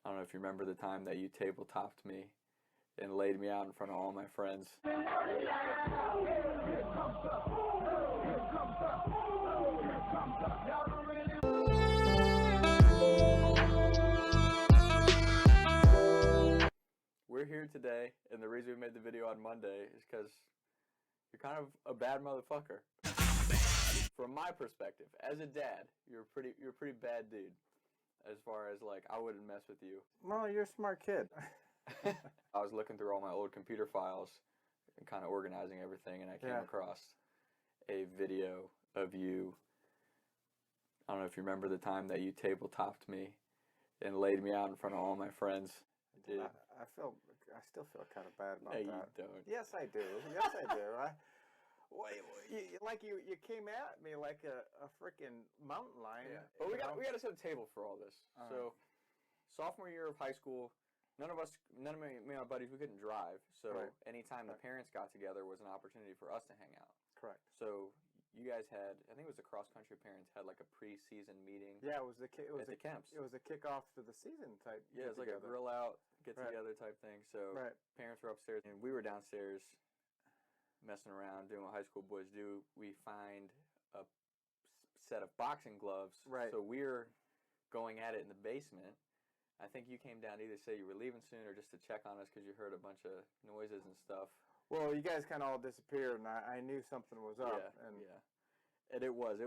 I don't know if you remember the time that you tabletopped me and laid me out in front of all my friends. We're here today, and the reason we made the video on Monday is because you're kind of a bad motherfucker. From my perspective, as a dad, you're a pretty bad dude. As far as like, I wouldn't mess with you. Well, you're a smart kid. I was looking through all my old computer files and kind of organizing everything, and I came across a video of you. I don't know if you remember the time that you tabletopped me and laid me out in front of all my friends. Dude. I still feel kind of bad about that. You don't. Yes, I do. Yes, I do. You came at me like a freaking mountain lion. Yeah. But we got to set a table for all this. So, sophomore year of high school, none of me and my buddies, we couldn't drive. So anytime the parents got together was an opportunity for us to hang out. Correct. So you guys had, I think it was the cross country parents had like a pre-season meeting. Yeah, it was the camps. It was a kickoff to the season type. Yeah, it's like a grill out, get together type thing. So parents were upstairs and we were downstairs messing around, doing what high school boys do. We find a set of boxing gloves. Right. So we're going at it in the basement. I think you came down to either say you were leaving soon or just to check on us because you heard a bunch of noises and stuff. Well, you guys kind of all disappeared, and I knew something was up. And it was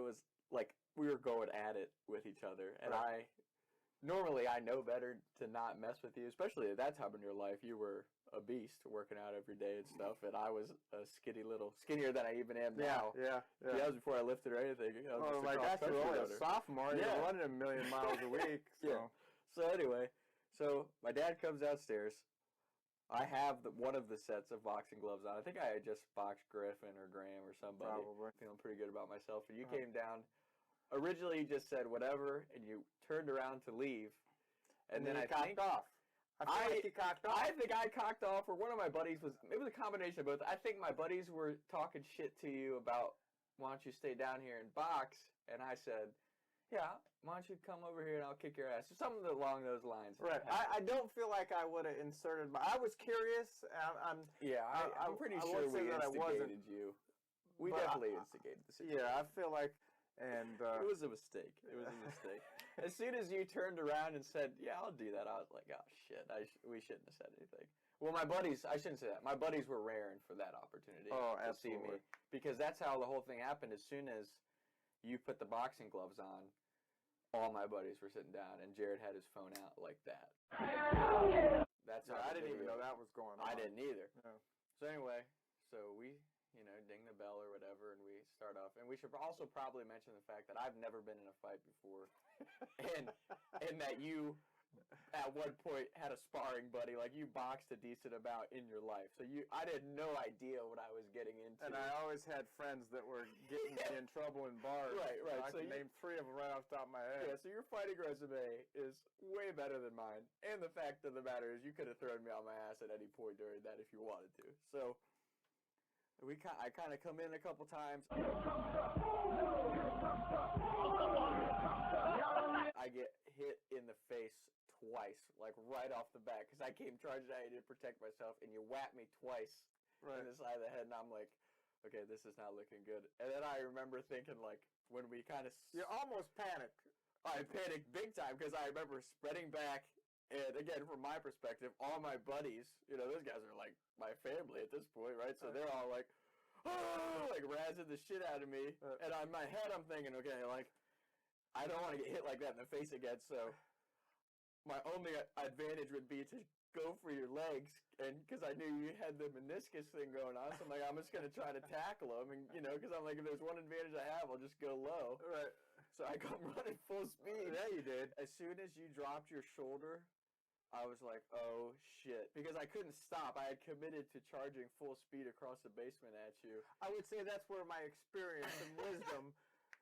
like we were going at it with each other. And normally I know better to not mess with you, especially at that time in your life. You were a beast working out every day and stuff, and I was a skinnier than I even am now. Yeah. That was before I lifted or anything. Oh my gosh, you were only a sophomore. You were running 1 million miles a week. So. So anyway, my dad comes downstairs. I have one of the sets of boxing gloves on. I think I had just boxed Griffin or Graham or somebody. Probably. Feeling pretty good about myself. And you came down. Originally, you just said whatever, and you turned around to leave. And then I cocked off. I feel like you cocked off. I think I cocked off, or one of my buddies was. It was a combination of both. I think my buddies were talking shit to you about, why don't you stay down here and box? And I said, yeah, why don't you come over here and I'll kick your ass? Something along those lines. Right. I don't feel like I would have inserted I was curious. I'm pretty sure we instigated you. We definitely instigated the situation. Yeah, I feel like, and it was a mistake. As soon as you turned around and said, yeah, I'll do that, I was like, oh, shit, we shouldn't have said anything. Well, my buddies, I shouldn't say that. My buddies were raring for that opportunity to see me. Because that's how the whole thing happened. As soon as you put the boxing gloves on, all my buddies were sitting down, and Jared had his phone out like that. That's how I didn't even know that was going on. I didn't either. No. So anyway, we, ding the bell or whatever, and we start off. And we should also probably mention the fact that I've never been in a fight before, and that you, at one point, had a sparring buddy. Like, you boxed a decent amount in your life. So I had no idea what I was getting into. And I always had friends that were getting me in trouble in bars. Right. I can name 3 of them right off the top of my head. Yeah, so your fighting resume is way better than mine. And the fact of the matter is you could have thrown me on my ass at any point during that if you wanted to. So I kind of come in a couple times. I get hit in the face twice, like right off the bat, because I came charging at you to protect myself, and you whacked me twice in the side of the head, and I'm like, okay, this is not looking good. And then I remember thinking, like, when we kind of... You almost panicked. I panicked big time, because I remember spreading back, and again, from my perspective, all my buddies, those guys are like my family at this point, right? So they're all like, oh, like razzing the shit out of me. And on my head, I'm thinking, okay, like, I don't want to get hit like that in the face again, so my only advantage would be to go for your legs, and because I knew you had the meniscus thing going on, so I'm like, I'm just going to try to tackle him, and because I'm like, if there's one advantage I have, I'll just go low. Right. So I come running full speed. Yeah, you did. As soon as you dropped your shoulder, I was like, oh, shit. Because I couldn't stop. I had committed to charging full speed across the basement at you. I would say that's where my experience and wisdom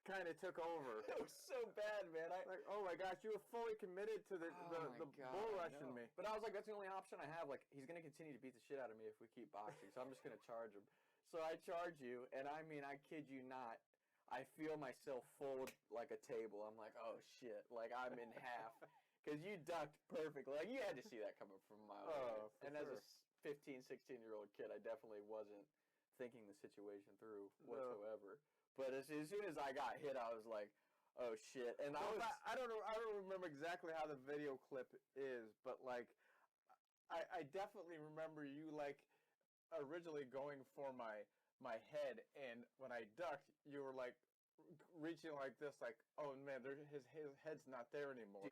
kind of took over. It was so bad, man. Like, oh my gosh, you were fully committed to the bull rushing me. But I was like, that's the only option I have. Like, he's going to continue to beat the shit out of me if we keep boxing, so I'm just going to charge him. So I charge you, and I mean, I kid you not, I feel myself fold like a table. I'm like, oh shit, like I'm in half. because you ducked perfectly. Like, you had to see that coming from a mile away. And as a 15, 16-year-old kid, I definitely wasn't thinking the situation through whatsoever. But as soon as I got hit, I was like, oh shit. And I don't remember exactly how the video clip is, but like I definitely remember you like originally going for my head, and when I ducked, you were like reaching like this, like, oh man, his head's not there anymore.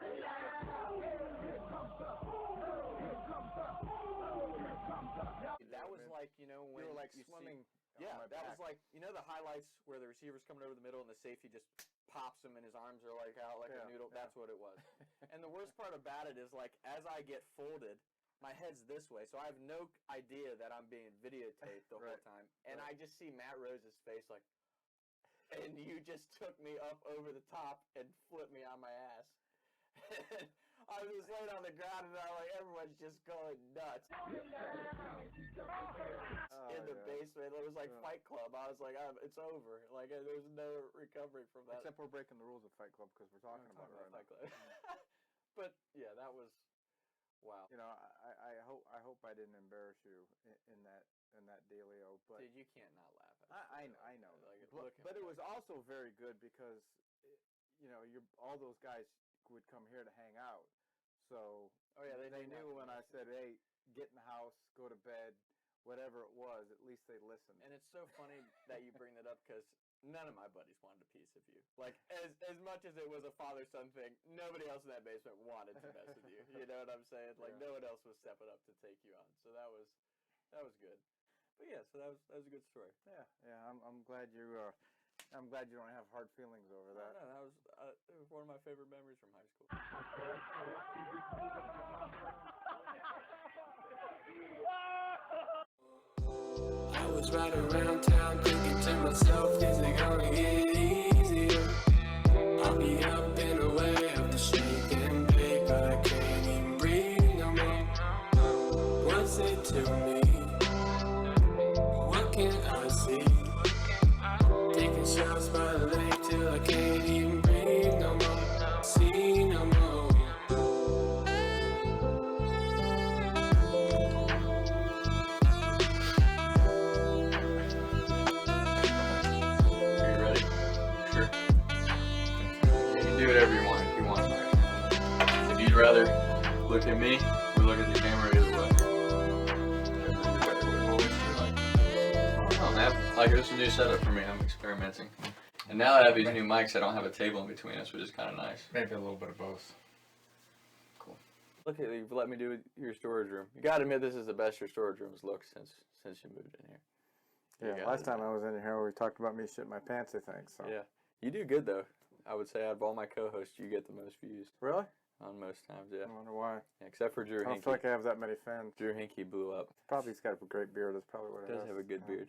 That was like, you know, when you were like swimming. Yeah, that was like, you know, the highlights where the receiver's coming over the middle and the safety just pops him and his arms are like out like a noodle. Yeah. That's what it was. And the worst part about it is, like, as I get folded, my head's this way, so I have no idea that I'm being videotaped the whole time. And I just see Matt Rose's face like, and you just took me up over the top and flipped me on my ass. And I was just laying on the ground, and everyone's just going nuts. In the basement, it was like Fight Club. I was like, it's over. Like, there's no recovery from that. Except we're breaking the rules of Fight Club because we're talking about it right Fight Club. But yeah, that was wow. You know, I hope I didn't embarrass you in that dealio. But dude, you can't not laugh at it. I know. But it was also very good because, you know, all those guys would come here to hang out. So they knew when I said, hey, get in the house, go to bed, whatever it was, at least they listened. And it's so funny that you bring that up because none of my buddies wanted a piece of you. Like, as much as it was a father-son thing, nobody else in that basement wanted to mess with you. You know what I'm saying? Like, no one else was stepping up to take you on. So that was good. But yeah, so that was a good story. Yeah. I'm glad you don't have hard feelings over that. No, that was it was one of my favorite memories from high school. I was riding around town thinking to myself, is it gonna get easier? I'll be up and away up the street getting big, but I can't even breathe no more. What's it to me? What can I see? Taking shots by the lake till I can't even breathe no more. See no more. Do whatever you want if you want. If you'd rather look at me or look at the camera, either way. I don't know, man. Like, this is a new setup for me. I'm experimenting. And now that I have these new mics, I don't have a table in between us, which is kind of nice. Maybe a little bit of both. Cool. Look at you've let me do your storage room. You gotta admit, this is the best your storage room's looked since you moved in here. Yeah, last time I was in here, we talked about me shitting my pants, I think. So. Yeah. You do good, though. I would say out of all my co-hosts, you get the most views. Really? On most times, yeah. I wonder why. Yeah, except for Drew Hinkey. I don't feel like I have that many fans. Drew Hinkey blew up. Probably he's got a great beard. That's probably what it is. He does have a good beard.